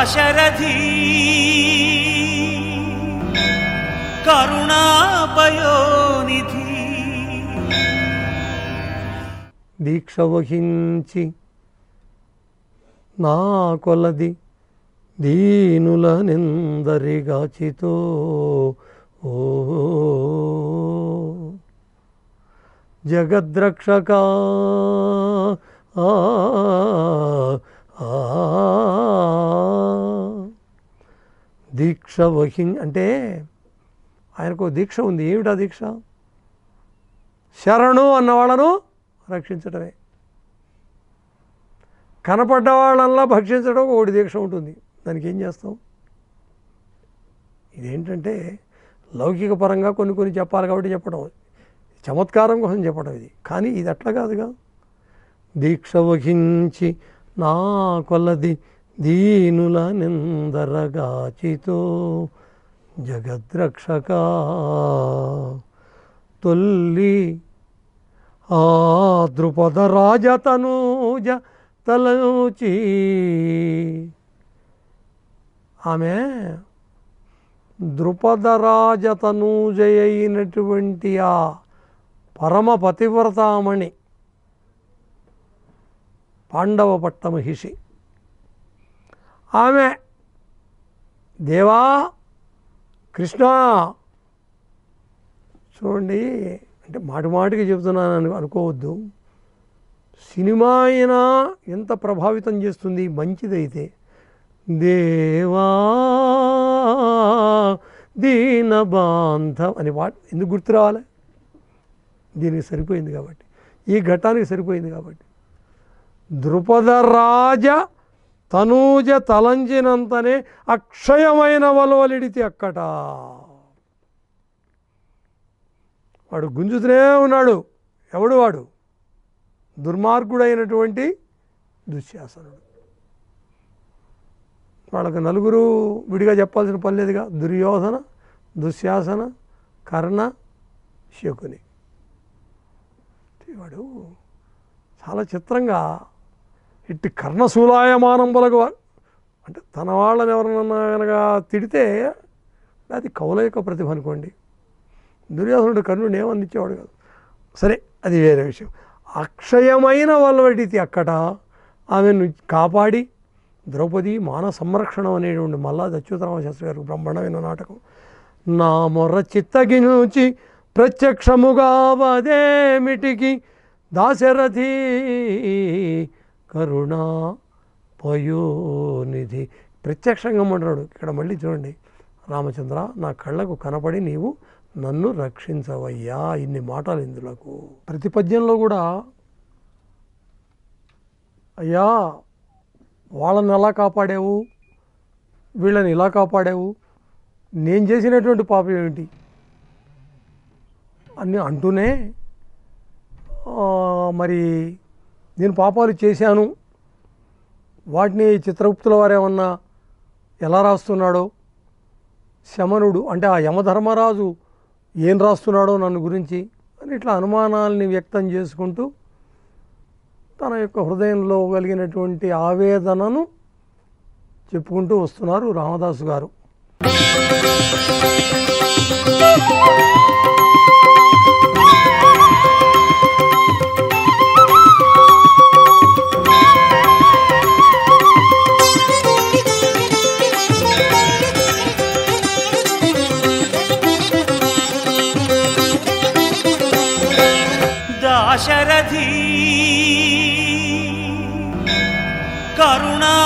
దాశరథి కరుణాపయోనిధి దీక్ష వహించి నా కొలది దీనుల నిందరిగాచితో ఓ జగద్రక్షక దీక్ష అంటే ఆయనకు దీక్ష ఉంది. ఏమిటా దీక్ష? శరణు అన్న వాళ్ళను రక్షించడమే. కనపడ్డ వాళ్ళల్లా భక్షించడం ఒకటి దీక్ష ఉంటుంది. దానికి ఏం చేస్తాం? ఇదేంటంటే లౌకిక పరంగా కొన్ని చెప్పాలి కాబట్టి చెప్పడం, చమత్కారం కోసం చెప్పడం ఇది. కానీ ఇది అట్లా కాదుగా. దీక్ష వహించి నా కొలది దీనుల నిందరగాచితో జగద్రక్షక తొల్లి ఆ ద్రుపద రాజతనూజ తలచి. ఆమె ద్రుపద రాజతనూజయైనటువంటి ఆ పరమ పతివ్రతామణి పాండవ పట్టమహిషి. ఆమె దేవా కృష్ణ చూడండి, అంటే మాటికి చెబుతున్నాను అనుకోవద్దు. సినిమా అయినా ఎంత ప్రభావితం చేస్తుంది మంచిదైతే. దేవా దీనబాంధవ్ అనే పాట ఎందుకు గుర్తు రావాలి? దీనికి సరిపోయింది కాబట్టి, ఈ ఘట్టానికి సరిపోయింది కాబట్టి. ద్రుపద రాజ తనూజ తలంచినంతనే అక్షయమైన వలవలిడితి అక్కట. వాడు గుంజుతూనే ఉన్నాడు. ఎవడు వాడు? దుర్మార్గుడైనటువంటి దుశ్శాసనుడు. వాళ్ళకు నలుగురు విడిగా చెప్పాల్సిన పని లేదుగా. దుర్యోధన, దుశ్శాసన, కర్ణ, శకుని. వాడు చాలా చిత్రంగా ఇట్టి కర్ణశూలాయమానం బలగు, అంటే తన వాళ్ళని ఎవరన్నా కనుక తిడితే అది కౌల యొక్క ప్రతిభ అనుకోండి. దుర్యోధనుడు కర్ణుడు ఏమందించేవాడు కాదు. సరే, అది వేరే విషయం. అక్షయమైన వల్వడితి అక్కట ఆమెను కాపాడి ద్రౌపది మాన సంరక్షణం అనేటువంటి మల్లాది అచ్యుతరామ శాస్త్రి గారు బ్రహ్మాండమైన నాటకం. నా మొర్ర చిత్తగించి ప్రత్యక్షముగా వదేమిటికి దాశరథి కరుణా పయోనిధి. ప్రత్యక్షంగా అంటున్నాడు ఇక్కడ. మళ్ళీ చూడండి, రామచంద్ర నా కళ్ళకు కనపడి నీవు నన్ను రక్షించవయ్యా. ఇన్ని మాటలు ఇందులకు. ప్రతి పద్యంలో కూడా అయ్యా వాళ్ళని ఎలా కాపాడావు, వీళ్ళని ఇలా కాపాడావు, నేను చేసినటువంటి పాపం ఏమిటి అన్నీ అంటూనే మరి నేను పాపాలు చేశాను, వాటిని చిత్రగుప్తుల వారేమన్నా ఎలా రాస్తున్నాడో, శమనుడు అంటే ఆ యమధర్మరాజు ఏం రాస్తున్నాడో నన్ను గురించి అని ఇట్లా అనుమానాలని వ్యక్తం చేసుకుంటూ తన యొక్క హృదయంలో కలిగినటువంటి ఆవేదనను చెప్పుకుంటూ వస్తున్నారు రామదాసు గారు. దాశరథి కరుణా